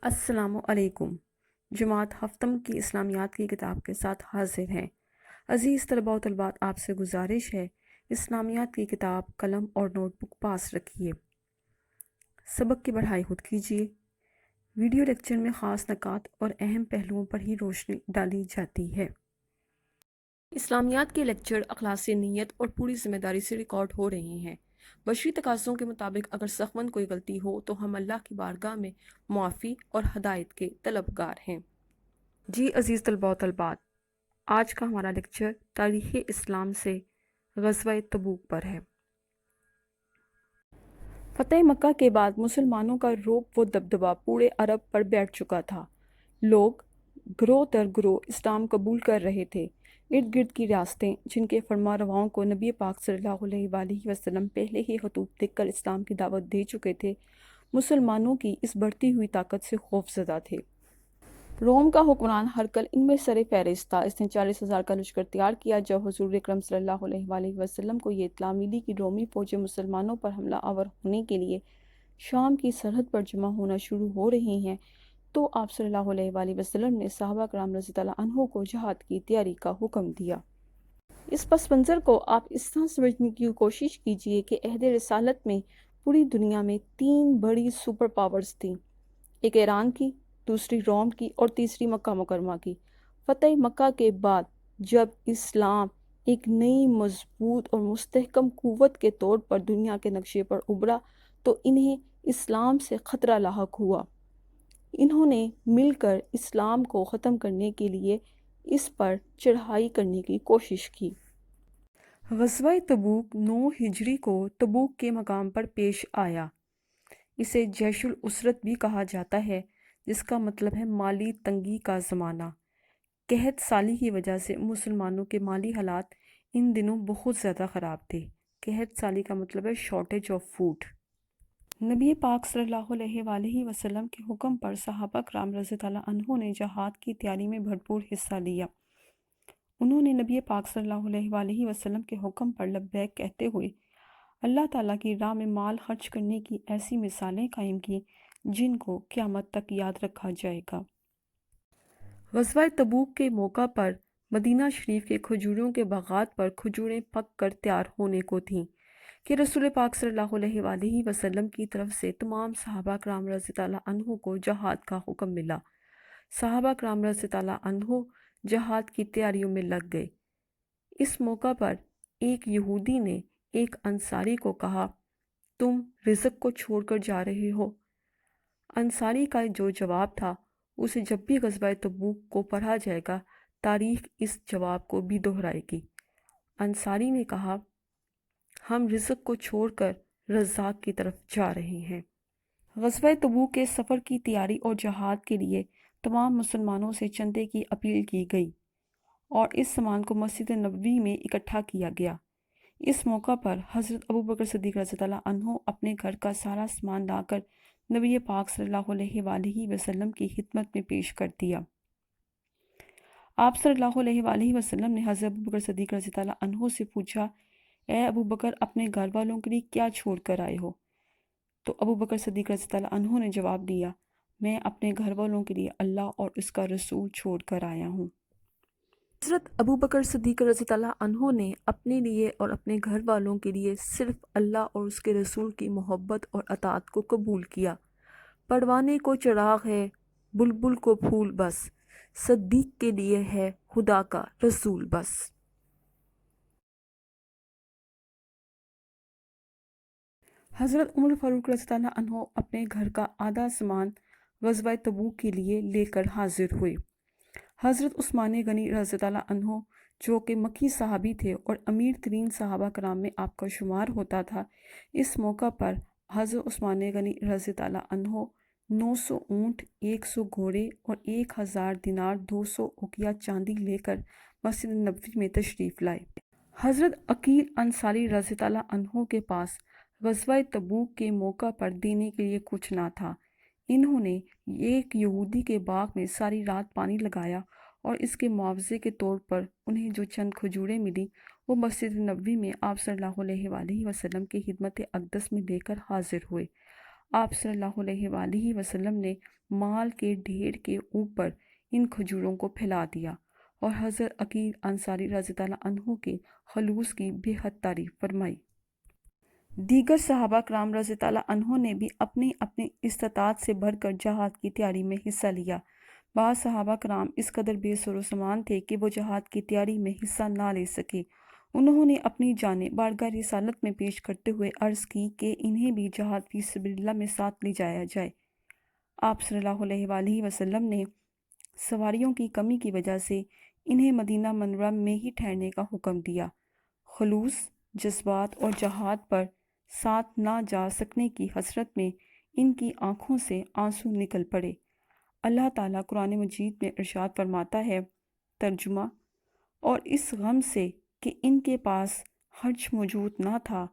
السلام علیکم۔ جماعت ہفتم کی اسلامیات کی کتاب کے ساتھ حاضر ہیں۔ عزیز طلباء و طالبات، آپ سے گزارش ہے اسلامیات کی کتاب، قلم اور نوٹ بک پاس رکھیے۔ سبق کی پڑھائی خود کیجیے۔ ویڈیو لیکچر میں خاص نکات اور اہم پہلوؤں پر ہی روشنی ڈالی جاتی ہے۔ اسلامیات کے لیکچر اخلاص نیت اور پوری ذمہ داری سے ریکارڈ ہو رہے ہیں۔ بشری تقاضوں کے مطابق اگر سخمن کوئی غلطی ہو تو ہم اللہ کی بارگاہ میں معافی اور ہدایت کے طلبگار ہیں۔ جی عزیز طلباء و طالبات، آج کا ہمارا لیکچر تاریخ اسلام سے غزوہ تبوک پر ہے۔ فتح مکہ کے بعد مسلمانوں کا رعب و دبدبہ پورے عرب پر بیٹھ چکا تھا۔ لوگ گروہ در گروہ اسلام قبول کر رہے تھے۔ ارد گرد کی ریاستیں جن کے فرما رواؤں کو نبی پاک صلی اللہ علیہ وآلہ وسلم پہلے ہی خطوط لکھ کر اسلام کی دعوت دے چکے تھے، مسلمانوں کی اس بڑھتی ہوئی طاقت سے خوف زدہ تھے۔ روم کا حکمران ہرقل ان میں سر فہرست تھا۔ اس نے 40,000 کا لشکر تیار کیا۔ جب حضور اکرم صلی اللہ علیہ وآلہ وسلم کو یہ اطلاع ملی کہ رومی فوجیں مسلمانوں پر حملہ آور ہونے کے لیے شام کی سرحد پر جمع ہونا شروع ہو رہی ہیں، تو آپ صلی اللہ علیہ وآلہ وسلم نے صحابہ کرام رضی اللہ عنہ کو جہاد کی تیاری کا حکم دیا۔ اس پس منظر کو آپ اس طرح سمجھنے کی کوشش کیجئے کہ عہد رسالت میں پوری دنیا میں 3 بڑی سپر پاورز تھیں، ایک ایران کی، دوسری روم کی اور تیسری مکہ مکرمہ کی۔ فتح مکہ کے بعد جب اسلام ایک نئی مضبوط اور مستحکم قوت کے طور پر دنیا کے نقشے پر ابھرا تو انہیں اسلام سے خطرہ لاحق ہوا۔ انہوں نے مل کر اسلام کو ختم کرنے کے لیے اس پر چڑھائی کرنے کی کوشش کی۔ غزوہ تبوک 9 ہجری کو تبوک کے مقام پر پیش آیا۔ اسے جیش العسرت بھی کہا جاتا ہے، جس کا مطلب ہے مالی تنگی کا زمانہ۔ قحط سالی کی وجہ سے مسلمانوں کے مالی حالات ان دنوں بہت زیادہ خراب تھے۔ قحط سالی کا مطلب ہے شارٹیج آف فوڈ۔ نبی پاک صلی اللہ علیہ وآلہ وسلم کے حکم پر صحابہ کرام رضی اللہ عنہ نے جہاد کی تیاری میں بھرپور حصہ لیا۔ انہوں نے نبی پاک صلی اللہ علیہ وآلہ وسلم کے حکم پر لبیک کہتے ہوئے اللہ تعالیٰ کی راہ میں مال خرچ کرنے کی ایسی مثالیں قائم کی جن کو قیامت تک یاد رکھا جائے گا۔ غزوہ تبوک کے موقع پر مدینہ شریف کے کھجوروں کے باغات پر کھجوریں پک کر تیار ہونے کو تھیں کہ رسول پاک صلی اللہ علیہ وآلہ وسلم کی طرف سے تمام صحابہ کرام رضی اللہ عنہ کو جہاد کا حکم ملا۔ صحابہ کرام رضی اللہ عنہ جہاد کی تیاریوں میں لگ گئے۔ اس موقع پر ایک یہودی نے ایک انصاری کو کہا، تم رزق کو چھوڑ کر جا رہے ہو؟ انصاری کا جو جواب تھا، اسے جب بھی غزوہ تبوک کو پڑھا جائے گا تاریخ اس جواب کو بھی دہرائے گی۔ انصاری نے کہا، ہم رزق کو چھوڑ کر رزاق کی طرف جا رہے ہیں۔ غزوہ تبوک کے سفر کی تیاری اور جہاد کے لیے تمام مسلمانوں سے چندے کی اپیل کی گئی اور اس سامان کو مسجد نبوی میں اکٹھا کیا گیا۔ اس موقع پر حضرت ابوبکر صدیق رضی اللہ عنہ اپنے گھر کا سارا سامان لا کر نبی پاک صلی اللہ علیہ وآلہ وسلم کی خدمت میں پیش کر دیا۔ آپ صلی اللہ علیہ وآلہ وسلم نے حضرت ابوبکر صدیق رضی اللہ عنہ سے پوچھا، اے ابوبکر، اپنے گھر والوں کے لیے کیا چھوڑ کر آئے ہو؟ تو ابوبکر صدیق رضی اللہ عنہ نے جواب دیا، میں اپنے گھر والوں کے لیے اللہ اور اس کا رسول چھوڑ کر آیا ہوں۔ حضرت ابوبکر صدیق رضی اللہ عنہ نے اپنے لیے اور اپنے گھر والوں کے لیے صرف اللہ اور اس کے رسول کی محبت اور اطاعت کو قبول کیا۔ پروانے کو چراغ ہے، بلبل کو پھول بس، صدیق کے لیے ہے خدا کا رسول بس۔ حضرت عمر فاروق رضی اللہ عنہ اپنے گھر کا آدھا سامان غزوہ تبوک کے لیے لے کر حاضر ہوئے۔ حضرت عثمان غنی رضی اللہ عنہ جو کہ مکی صحابی تھے اور امیر ترین صحابہ کرام میں آپ کا شمار ہوتا تھا، اس موقع پر حضرت عثمان غنی رضی اللہ عنہ 900 اونٹ، 100 گھوڑے اور 1000 دینار 200 اوقیہ چاندی لے کر مسجد نبوی میں تشریف لائے۔ حضرت عقیل انصاری رضی اللہ عنہ کے پاس غزوہ تبوک کے موقع پر دینے کے لیے کچھ نہ تھا۔ انہوں نے ایک یہودی کے باغ میں ساری رات پانی لگایا اور اس کے معاوضے کے طور پر انہیں جو چند کھجوریں ملی وہ مسجد نبوی میں آپ صلی اللہ علیہ وآلہ وسلم کی خدمت اقدس میں لے کر حاضر ہوئے۔ آپ صلی اللہ علیہ وآلہ وسلم نے مال کے ڈھیر کے اوپر ان کھجوروں کو پھیلا دیا اور حضرت عقیل انصاری رضی اللہ عنہ کے خلوص کی بے حد تعریف فرمائی۔ دیگر صحابہ کرام رضی اللہ عنہ نے بھی اپنی اپنی استطاعت سے بڑھ کر جہاد کی تیاری میں حصہ لیا۔ بعض صحابہ کرام اس قدر بے سر و سامان تھے کہ وہ جہاد کی تیاری میں حصہ نہ لے سکے۔ انہوں نے اپنی جانیں بارگاہ رسالت میں پیش کرتے ہوئے عرض کی کہ انہیں بھی جہاد فی سبیل اللہ میں ساتھ لے جایا جائے۔ آپ صلی اللہ علیہ وآلہ وسلم نے سواریوں کی کمی کی وجہ سے انہیں مدینہ منورہ میں ہی ٹھہرنے کا حکم دیا۔ خلوص، جذبات اور جہاد پر ساتھ نہ جا سکنے کی حسرت میں ان کی آنکھوں سے آنسو نکل پڑے۔ اللہ تعالیٰ قرآن مجید میں ارشاد فرماتا ہے، ترجمہ: اور اس غم سے کہ ان کے پاس خرچ موجود نہ تھا،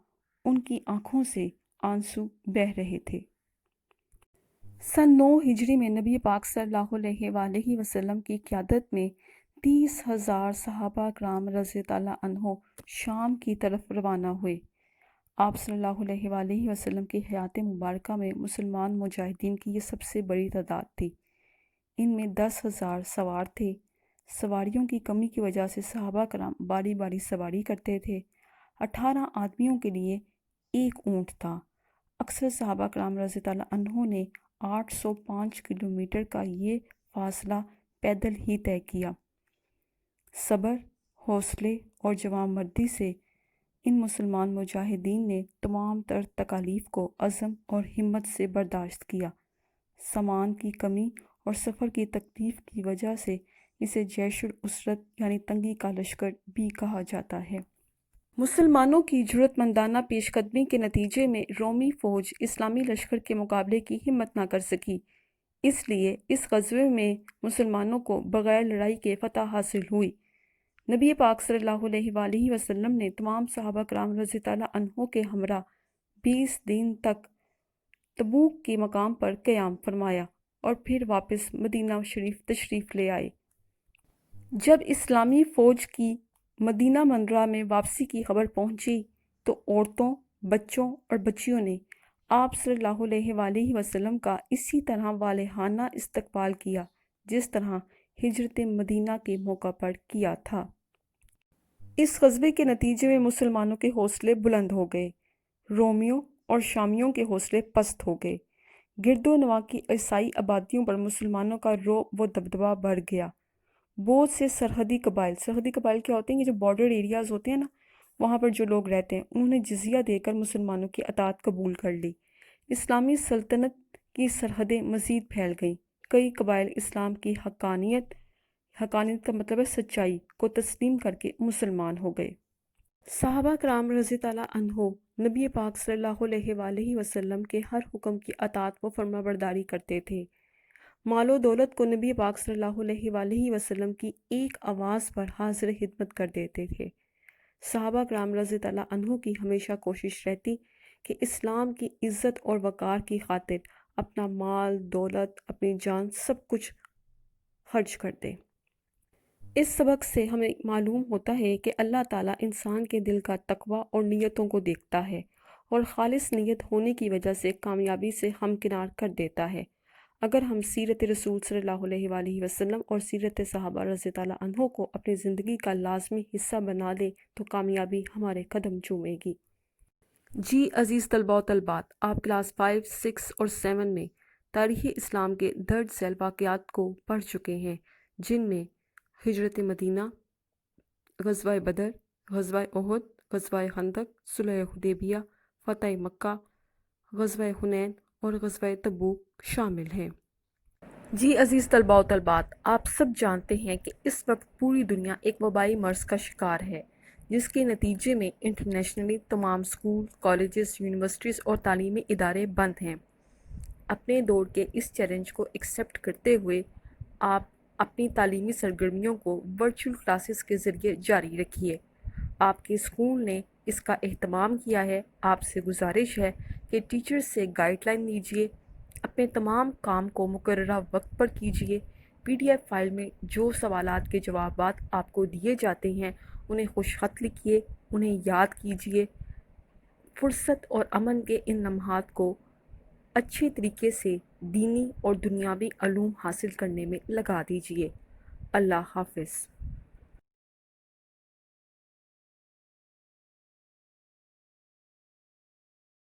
ان کی آنکھوں سے آنسو بہہ رہے تھے۔ سن 9 ہجری میں نبی پاک صلی اللہ علیہ وآلہ وسلم کی قیادت میں 30,000 صحابہ کرام رضی اللہ عنہ شام کی طرف روانہ ہوئے۔ آپ صلی اللہ علیہ وآلہ وسلم کی حیات مبارکہ میں مسلمان مجاہدین کی یہ سب سے بڑی تعداد تھی۔ ان میں 10,000 سوار تھے۔ سواریوں کی کمی کی وجہ سے صحابہ کرام باری باری سواری کرتے تھے۔ 18 آدمیوں کے لیے ایک اونٹ تھا۔ اکثر صحابہ کرام رضی اللہ عنہ نے 805 کلومیٹر کا یہ فاصلہ پیدل ہی طے کیا۔ صبر، حوصلے اور جوانمردی سے ان مسلمان مجاہدین نے تمام تر تکالیف کو عزم اور ہمت سے برداشت کیا۔ سامان کی کمی اور سفر کی تکلیف کی وجہ سے اسے جیش العسرت یعنی تنگی کا لشکر بھی کہا جاتا ہے۔ مسلمانوں کی جرأت مندانہ پیش قدمی کے نتیجے میں رومی فوج اسلامی لشکر کے مقابلے کی ہمت نہ کر سکی۔ اس لیے اس غزوے میں مسلمانوں کو بغیر لڑائی کے فتح حاصل ہوئی۔ نبی پاک صلی اللہ علیہ وآلہ وسلم نے تمام صحابہ کرام رضی اللہ عنہ کے ہمراہ 20 دن تک تبوک کے مقام پر قیام فرمایا اور پھر واپس مدینہ شریف تشریف لے آئے۔ جب اسلامی فوج کی مدینہ منورہ میں واپسی کی خبر پہنچی تو عورتوں، بچوں اور بچیوں نے آپ صلی اللہ علیہ وآلہ وسلم کا اسی طرح والہانہ استقبال کیا جس طرح ہجرت مدینہ کے موقع پر کیا تھا۔ اس غزوے کے نتیجے میں مسلمانوں کے حوصلے بلند ہو گئے، رومیوں اور شامیوں کے حوصلے پست ہو گئے۔ گرد و نواح کی عیسائی آبادیوں پر مسلمانوں کا رعب و دبدبہ بڑھ گیا۔ بہت سے سرحدی قبائل کیا ہوتے ہیں کہ جو بارڈر ایریاز ہوتے ہیں نا، وہاں پر جو لوگ رہتے ہیں انہوں نے جزیہ دے کر مسلمانوں کی اطاعت قبول کر لی۔ اسلامی سلطنت کی سرحدیں مزید پھیل گئیں۔ کئی قبائل اسلام کی حقانیت کا مطلب ہے سچائی کو تسلیم کر کے مسلمان ہو گئے۔ صحابہ کرام رضی اللہ عنہ نبی پاک صلی اللہ علیہ وآلہ وسلم کے ہر حکم کی اطاعت و فرما برداری کرتے تھے۔ مال و دولت کو نبی پاک صلی اللہ علیہ وآلہ وسلم کی ایک آواز پر حاضر خدمت کر دیتے تھے۔ صحابہ کرام رضی اللہ عنہ کی ہمیشہ کوشش رہتی کہ اسلام کی عزت اور وقار کی خاطر اپنا مال، دولت، اپنی جان سب کچھ خرچ کر دیں۔ اس سبق سے ہمیں معلوم ہوتا ہے کہ اللہ تعالیٰ انسان کے دل کا تقویٰ اور نیتوں کو دیکھتا ہے اور خالص نیت ہونے کی وجہ سے کامیابی سے ہمکنار کر دیتا ہے۔ اگر ہم سیرت رسول صلی اللہ علیہ وآلہ وسلم اور سیرت صحابہ رضی اللہ عنہ کو اپنی زندگی کا لازمی حصہ بنا لیں تو کامیابی ہمارے قدم چومے گی۔ جی عزیز طلباء و طالبات، آپ کلاس 5، 6 اور 7 میں تاریخ اسلام کے درج ذیل واقعات کو پڑھ چکے ہیں، جن میں ہجرت مدینہ، غزوہ بدر، غزوہ احد، غزوہ خندق، صلح حدیبیہ، فتح مکہ، غزوہ حنین اور غزوہ تبوک شامل ہیں۔ جی عزیز طلباء و طالبات، آپ سب جانتے ہیں کہ اس وقت پوری دنیا ایک وبائی مرض کا شکار ہے، جس کے نتیجے میں انٹرنیشنلی تمام اسکول، کالجز، یونیورسٹیز اور تعلیمی ادارے بند ہیں۔ اپنے دور کے اس چیلنج کو ایکسیپٹ کرتے ہوئے آپ اپنی تعلیمی سرگرمیوں کو ورچوئل کلاسز کے ذریعے جاری رکھیے۔ آپ کے اسکول نے اس کا اہتمام کیا ہے۔ آپ سے گزارش ہے کہ ٹیچرز سے گائیڈ لائن لیجیے، اپنے تمام کام کو مقررہ وقت پر کیجیے۔ PDF فائل میں جو سوالات کے جوابات آپ کو دیے جاتے ہیں انہیں خوش خط لکھیے، انہیں یاد کیجیے۔ فرصت اور امن کے ان لمحات کو اچھی طریقے سے دینی اور دنیاوی علوم حاصل کرنے میں لگا دیجیے۔ اللہ حافظ۔